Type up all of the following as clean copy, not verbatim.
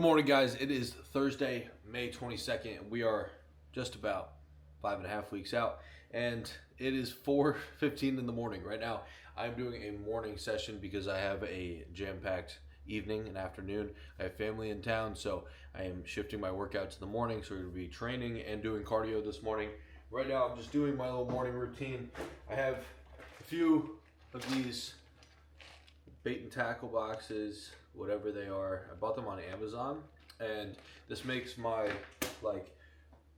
morning, guys. It is Thursday, May 22nd, and we are just about 5.5 weeks out, and it is 4:15 in the morning right now. I'm doing a morning session because I have a jam-packed evening and afternoon. I have family in town, so I am shifting my workout to the morning, so we're going to be training and doing cardio this morning. Right now, I'm just doing my little morning routine. I have a few of these bait and tackle boxes, whatever they are. I bought them on Amazon, and this makes my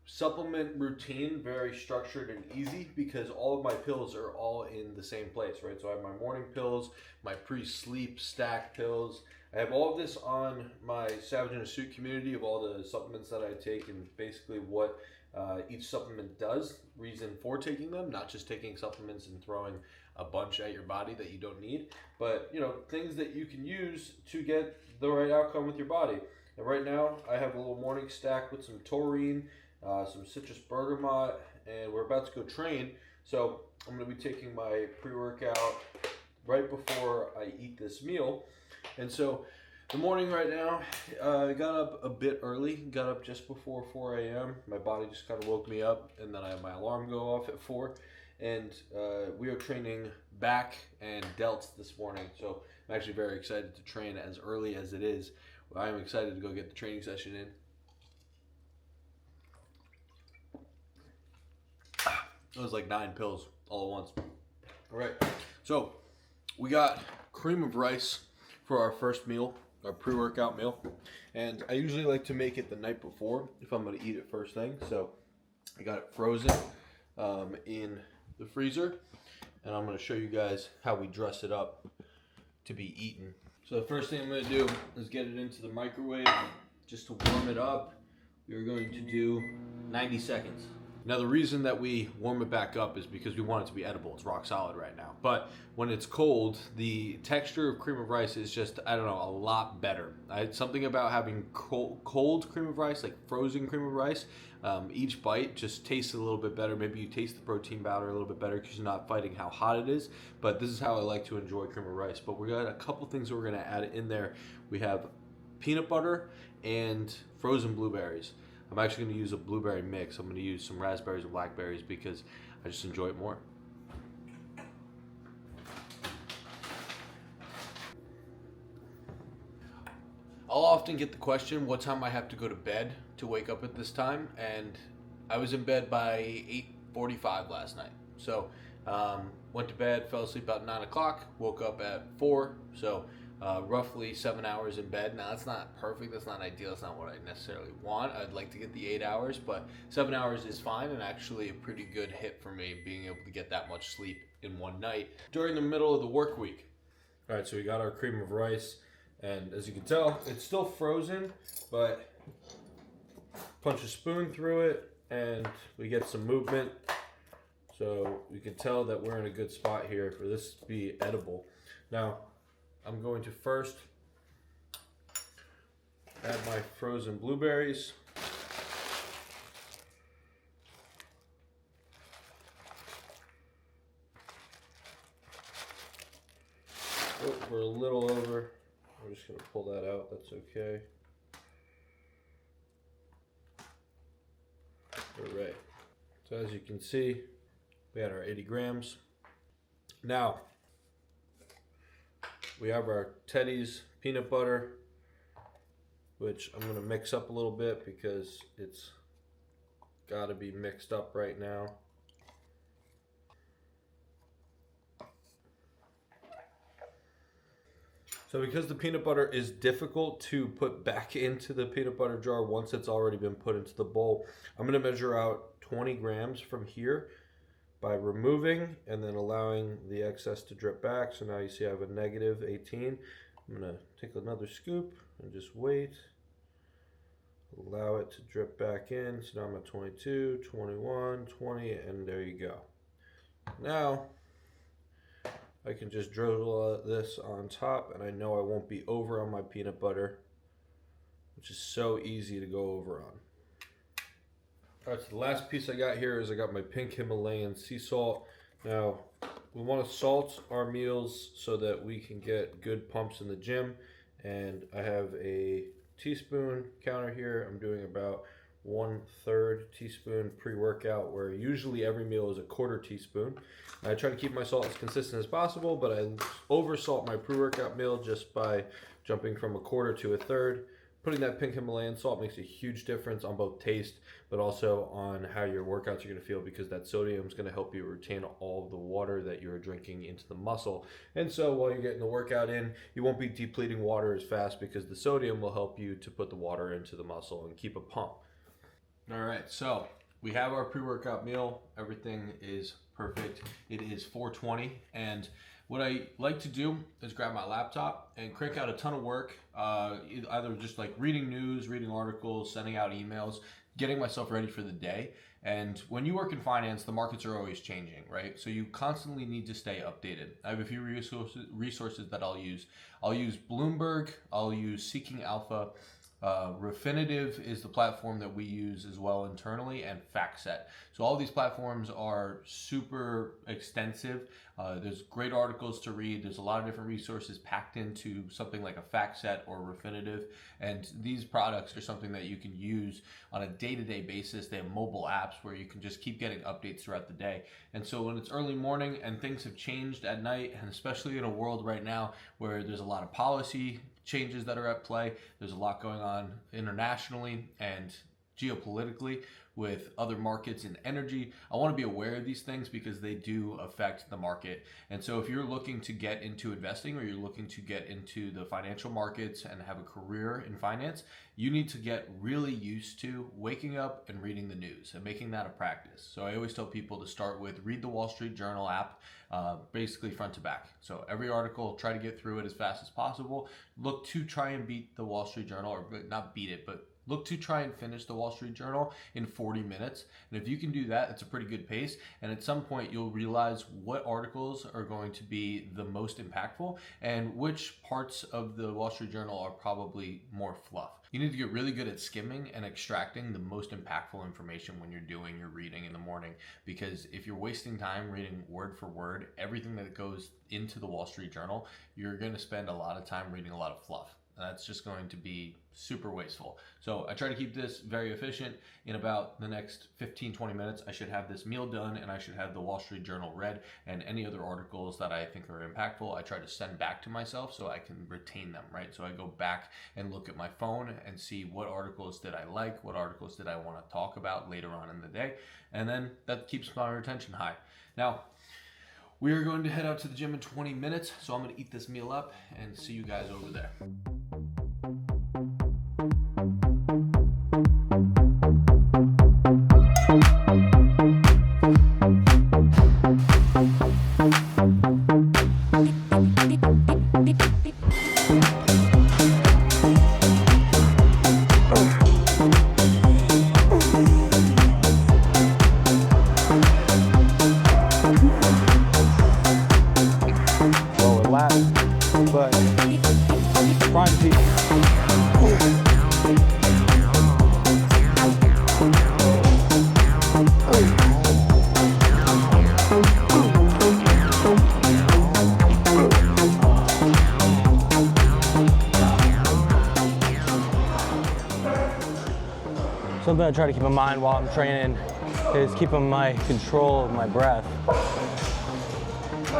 supplement routine very structured and easy because all of my pills are all in the same place, right? So I have my morning pills, my pre-sleep stack pills. I have all of this on my Savage in a Suit community of all the supplements that I take and basically what each supplement does, reason for taking them, not just taking supplements and throwing a bunch at your body that you don't need, but things that you can use to get the right outcome with your body. And right now I have a little morning stack with some taurine, some citrus bergamot, and we're about to go train. So I'm going to be taking my pre-workout right before I eat this meal. And so the morning right now, I got up a bit early, got up just before 4 a.m. My body just kind of woke me up, and then I have my alarm go off at 4. And we are training back and delts this morning. So I'm actually very excited to train as early as it is. I'm excited to go get the training session in. It was like 9 pills all at once. All right, so we got cream of rice for our first meal, our pre-workout meal. And I usually like to make it the night before if I'm gonna eat it first thing. So I got it frozen in the freezer, and I'm gonna show you guys how we dress it up to be eaten. So the first thing I'm gonna do is get it into the microwave just to warm it up. We are going to do 90 seconds. Now the reason that we warm it back up is because we want it to be edible. It's rock solid right now. But when it's cold, the texture of cream of rice is just, I don't know, a lot better. Something about having cold cream of rice, like frozen cream of rice, each bite just tastes a little bit better. Maybe you taste the protein powder a little bit better because you're not fighting how hot it is. But this is how I like to enjoy cream of rice. But we got a couple things that we're gonna add in there. We have peanut butter and frozen blueberries. I'm actually going to use a blueberry mix. I'm going to use some raspberries and blackberries because I just enjoy it more. I'll often get the question, what time I have to go to bed to wake up at this time? And I was in bed by 8:45 last night. So went to bed, fell asleep about 9 o'clock, woke up at 4. So roughly 7 hours in bed. Now that's not perfect, that's not ideal, that's not what I necessarily want. I'd like to get the 8 hours, but 7 hours is fine and actually a pretty good hit for me, being able to get that much sleep in one night during the middle of the work week. All right, so we got our cream of rice, and as you can tell, it's still frozen, but punch a spoon through it and we get some movement. So we can tell that we're in a good spot here for this to be edible. Now, I'm going to first add my frozen blueberries. Oh, we're a little over. I'm just going to pull that out. That's okay. All right. So as you can see, we had our 80 grams. Now, we have our Teddy's peanut butter, which I'm going to mix up a little bit because it's got to be mixed up right now. So because the peanut butter is difficult to put back into the peanut butter jar once it's already been put into the bowl, I'm going to measure out 20 grams from here by removing and then allowing the excess to drip back. So now you see I have a negative 18. I'm gonna take another scoop and just wait. Allow it to drip back in. So now I'm at 22, 21, 20, and there you go. Now, I can just drizzle this on top and I know I won't be over on my peanut butter, which is so easy to go over on. All right, so the last piece I got here is I got my pink Himalayan sea salt. Now, we want to salt our meals so that we can get good pumps in the gym. And I have a teaspoon counter here, I'm doing about 1/3 teaspoon pre-workout, where usually every meal is a 1/4 teaspoon. I try to keep my salt as consistent as possible, but I over salt my pre-workout meal just by jumping from 1/4 to 1/3. Putting that pink Himalayan salt makes a huge difference on both taste, but also on how your workouts are going to feel, because that sodium is going to help you retain all of the water that you're drinking into the muscle. And so while you're getting the workout in, you won't be depleting water as fast, because the sodium will help you to put the water into the muscle and keep a pump. All right, so we have our pre-workout meal. Everything is perfect. It is 4:20, and what I like to do is grab my laptop and crank out a ton of work, either just like reading news, reading articles, sending out emails, getting myself ready for the day. And when you work in finance, the markets are always changing, right? So you constantly need to stay updated. I have a few resources that I'll use. I'll use Bloomberg, I'll use Seeking Alpha. Refinitiv is the platform that we use as well internally, and FactSet. So all these platforms are super extensive. There's great articles to read. There's a lot of different resources packed into something like a FactSet or Refinitiv. And these products are something that you can use on a day-to-day basis. They have mobile apps where you can just keep getting updates throughout the day. And so when it's early morning and things have changed at night, and especially in a world right now where there's a lot of policy changes that are at play, there's a lot going on internationally and geopolitically with other markets and energy. I want to be aware of these things because they do affect the market. And so if you're looking to get into investing, or you're looking to get into the financial markets and have a career in finance, you need to get really used to waking up and reading the news and making that a practice. So I always tell people to start with read the Wall Street Journal app, basically front to back. So every article, try to get through it as fast as possible. Look to try and beat the Wall Street Journal, or not beat it, but look to try and finish the Wall Street Journal in 40 minutes. And if you can do that, it's a pretty good pace. And at some point, you'll realize what articles are going to be the most impactful and which parts of the Wall Street Journal are probably more fluff. You need to get really good at skimming and extracting the most impactful information when you're doing your reading in the morning. Because if you're wasting time reading word for word everything that goes into the Wall Street Journal, you're going to spend a lot of time reading a lot of fluff. That's just going to be super wasteful. So I try to keep this very efficient. In about the next 15-20 minutes, I should have this meal done, and I should have the Wall Street Journal read, and any other articles that I think are impactful, I try to send back to myself so I can retain them, right? So I go back and look at my phone and see what articles did I like, what articles did I want to talk about later on in the day, and then that keeps my retention high. Now, we are going to head out to the gym in 20 minutes, so I'm going to eat this meal up and see you guys over there. But trying to be something I try to keep in mind while I'm training is keeping my control of my breath.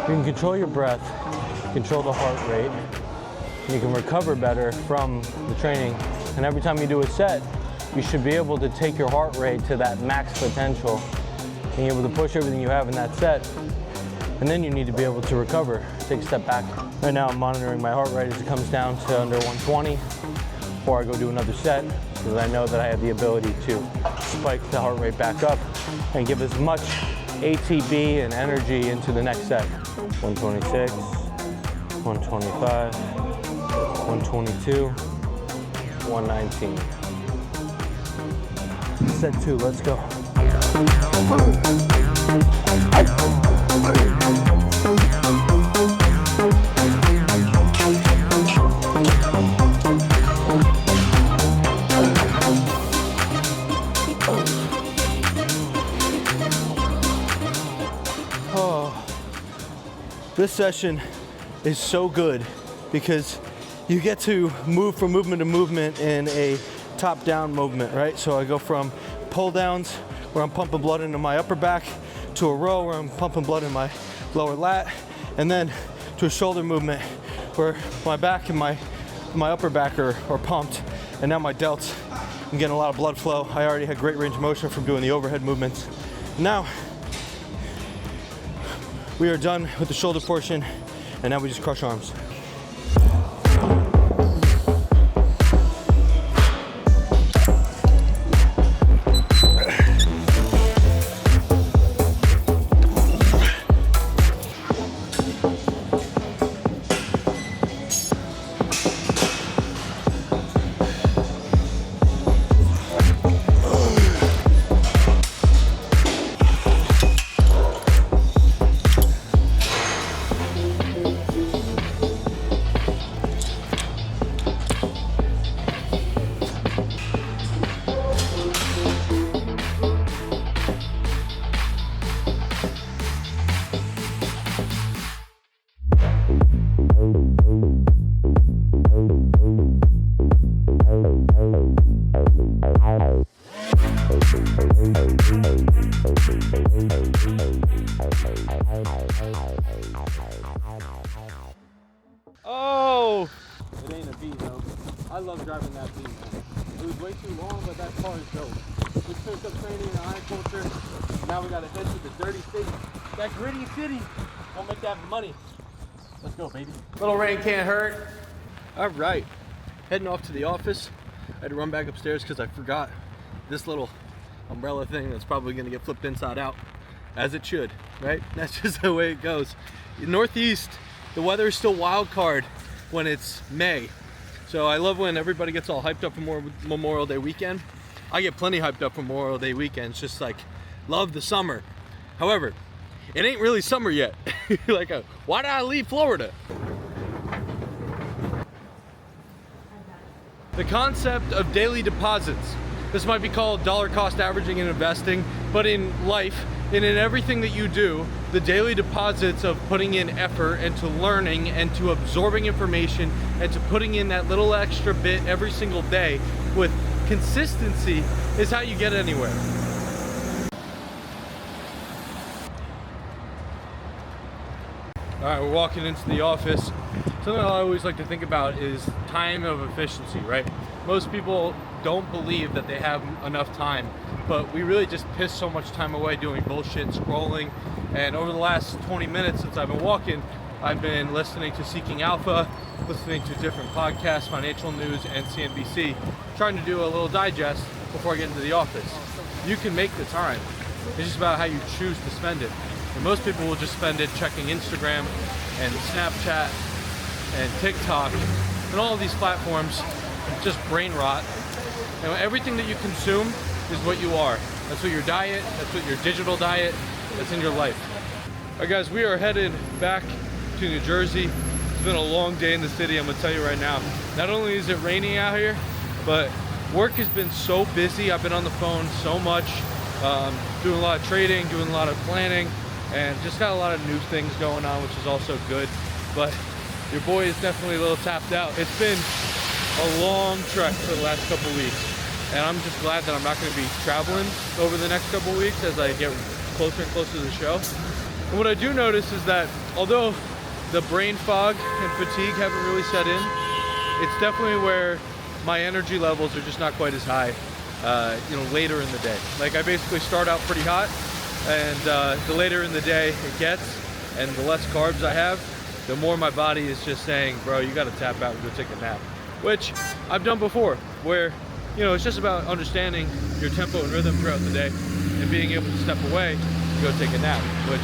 You can control your breath, control the heart rate, and you can recover better from the training. And every time you do a set, you should be able to take your heart rate to that max potential, being able to push everything you have in that set. And then you need to be able to recover, take a step back. Right now I'm monitoring my heart rate as it comes down to under 120 before I go do another set, because I know that I have the ability to spike the heart rate back up and give as much ATB and energy into the next set. 126, 125, 122, 119. Set 2, let's go. This session is so good because you get to move from movement to movement in a top-down movement, right? So I go from pull downs where I'm pumping blood into my upper back to a row where I'm pumping blood in my lower lat, and then to a shoulder movement where my back and my upper back are pumped, and now my delts, I'm getting a lot of blood flow. I already had great range of motion from doing the overhead movements. Now, we are done with the shoulder portion, and now we just crush arms. Oh! It ain't a V though. I love driving that V, man. It was way too long, but that car is dope. We finished up training in iron culture. Now we gotta head to the dirty city. That gritty city. Don't make that money. Let's go, baby. Little rain can't hurt. All right, heading off to the office. I had to run back upstairs because I forgot this little umbrella thing that's probably gonna get flipped inside out, as it should, right? That's just the way it goes. Northeast, the weather is still wild card when it's May. So I love when everybody gets all hyped up for Memorial Day weekend. I get plenty hyped up for Memorial Day weekend. It's just like, love the summer. However, it ain't really summer yet. Like, why did I leave Florida? The concept of daily deposits. This might be called dollar cost averaging in investing, but in life, and in everything that you do, the daily deposits of putting in effort and to learning and to absorbing information and to putting in that little extra bit every single day with consistency is how you get anywhere. All right, we're walking into the office. Something I always like to think about is time of efficiency, right? Most people don't believe that they have enough time, but we really just piss so much time away doing bullshit, scrolling. And over the last 20 minutes since I've been walking, I've been listening to Seeking Alpha, listening to different podcasts, financial news, and CNBC, trying to do a little digest before I get into the office. You can make the time. It's just about how you choose to spend it. And most people will just spend it checking Instagram and Snapchat and TikTok and all of these platforms, just brain rot. And everything that you consume is what you are. That's what your diet, that's what your digital diet, that's in your life. All right, guys, we are headed back to New Jersey. It's been a long day in the city, I'm gonna tell you right now. Not only is it raining out here, but work has been so busy. I've been on the phone so much, doing a lot of trading, doing a lot of planning, and just got a lot of new things going on, which is also good. But your boy is definitely a little tapped out. It's been a long trek for the last couple weeks, and I'm just glad that I'm not going to be traveling over the next couple weeks as I get closer and closer to the show. And what I do notice is that although the brain fog and fatigue haven't really set in, it's definitely where my energy levels are just not quite as high, later in the day. Like, I basically start out pretty hot, and the later in the day it gets, and the less carbs I have, the more my body is just saying, bro, you got to tap out and go take a nap. Which I've done before, where, it's just about understanding your tempo and rhythm throughout the day and being able to step away and go take a nap, which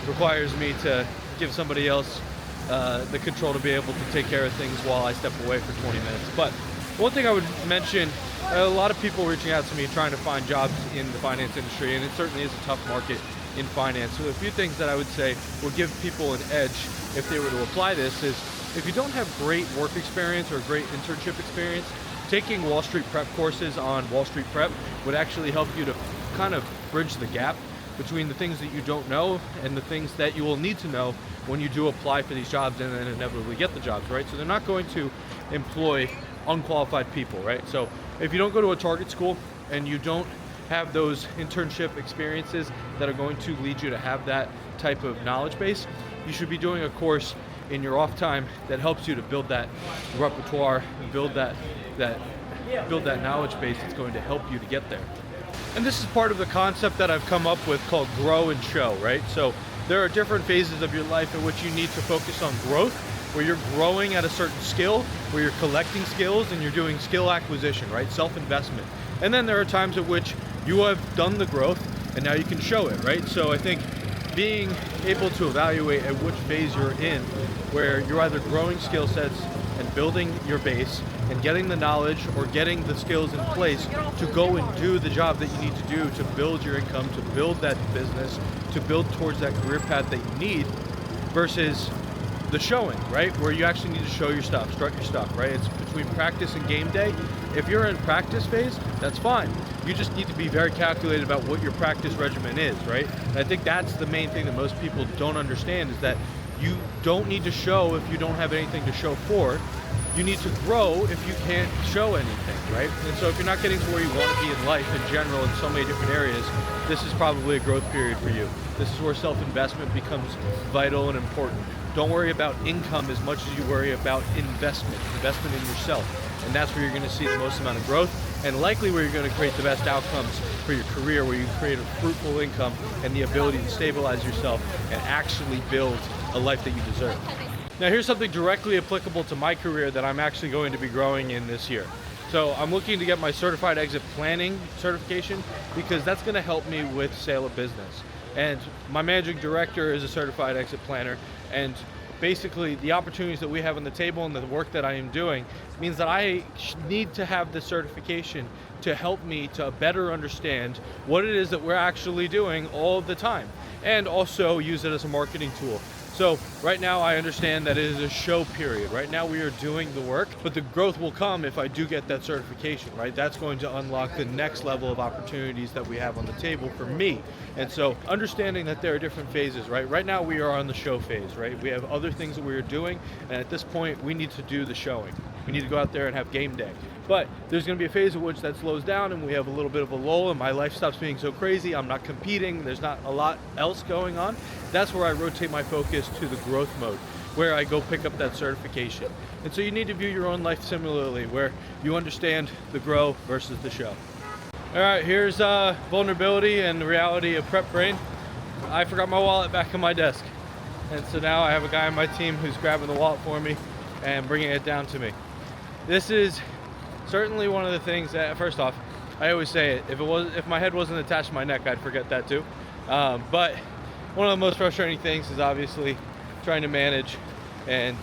requires me to give somebody else the control to be able to take care of things while I step away for 20 minutes. But one thing I would mention, a lot of people reaching out to me trying to find jobs in the finance industry, and it certainly is a tough market in finance. So a few things that I would say will give people an edge if they were to apply this is, if you don't have great work experience or great internship experience, taking Wall Street prep courses on Wall Street prep would actually help you to kind of bridge the gap between the things that you don't know and the things that you will need to know when you do apply for these jobs and then inevitably get the jobs, right? So they're not going to employ unqualified people, right? So if you don't go to a target school and you don't have those internship experiences that are going to lead you to have that type of knowledge base, you should be doing a course in your off time that helps you to build that repertoire, build that knowledge base that's going to help you to get there. And this is part of the concept that I've come up with called grow and show, right? So there are different phases of your life in which you need to focus on growth, where you're growing at a certain skill, where you're collecting skills and you're doing skill acquisition, right? Self-investment. And then there are times at which you have done the growth and now you can show it, right? So I think being able to evaluate at which phase you're in, where you're either growing skill sets and building your base and getting the knowledge or getting the skills in place to go and do the job that you need to do to build your income, to build that business, to build towards that career path that you need, versus the showing, right? Where you actually need to show your stuff, strut your stuff, right? It's between practice and game day. If you're in practice phase, that's fine. You just need to be very calculated about what your practice regimen is, right? And I think that's the main thing that most people don't understand, is that you don't need to show if you don't have anything to show for. You need to grow if you can't show anything, right? And so if you're not getting to where you want to be in life in general in so many different areas, this is probably a growth period for you. This is where self-investment becomes vital and important. Don't worry about income as much as you worry about investment in yourself. And that's where you're going to see the most amount of growth, and likely where you're going to create the best outcomes for your career, where you create a fruitful income and the ability to stabilize yourself and actually build a life that you deserve. Now here's something directly applicable to my career that I'm actually going to be growing in this year. So I'm looking to get my certified exit planning certification, because that's going to help me with sale of business. And my managing director is a certified exit planner, and basically the opportunities that we have on the table and the work that I am doing means that I need to have this certification to help me to better understand what it is that we're actually doing all the time, and also use it as a marketing tool. So right now I understand that it is a show period. Right now we are doing the work, but the growth will come if I do get that certification, right? That's going to unlock the next level of opportunities that we have on the table for me. And so understanding that there are different phases, right? Right now we are on the show phase, right? We have other things that we are doing, and at this point we need to do the showing. We need to go out there and have game day. But there's going to be a phase in which that slows down and we have a little bit of a lull and my life stops being so crazy. I'm not competing. There's not a lot else going on. That's where I rotate my focus to the growth mode, where I go pick up that certification. And so you need to view your own life similarly, where you understand the grow versus the show. All right, here's vulnerability and the reality of prep brain. I forgot my wallet back on my desk. And so now I have a guy on my team who's grabbing the wallet for me and bringing it down to me. This is certainly one of the things that, first off, I always say it, if my head wasn't attached to my neck, I'd forget that too. But one of the most frustrating things is obviously trying to manage, and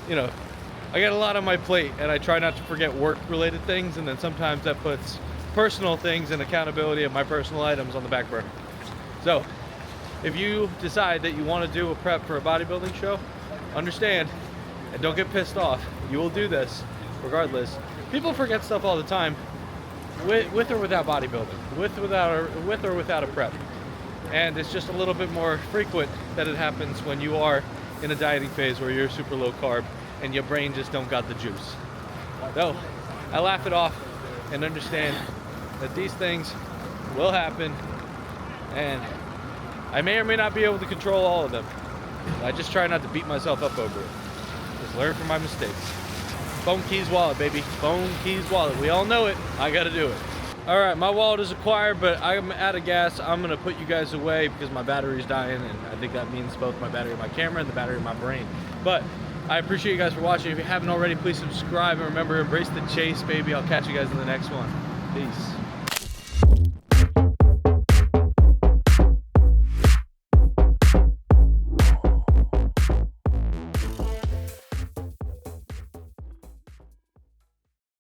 I got a lot on my plate and I try not to forget work related things, and then sometimes that puts personal things and accountability of my personal items on the back burner. So if you decide that you want to do a prep for a bodybuilding show, understand and don't get pissed off. You will do this regardless. People forget stuff all the time, with or without bodybuilding, with or without a prep. And it's just a little bit more frequent that it happens when you are in a dieting phase where you're super low carb and your brain just don't got the juice. So I laugh it off and understand that these things will happen, and I may or may not be able to control all of them. I just try not to beat myself up over it. Just learn from my mistakes. Phone, keys, wallet, baby. Phone, keys, wallet. We all know it. I gotta do it. All right, my wallet is acquired, but I'm out of gas. I'm gonna put you guys away because my battery's dying, and I think that means both my battery of my camera and the battery of my brain. But I appreciate you guys for watching. If you haven't already, please subscribe, and remember, embrace the chase, baby. I'll catch you guys in the next one. Peace.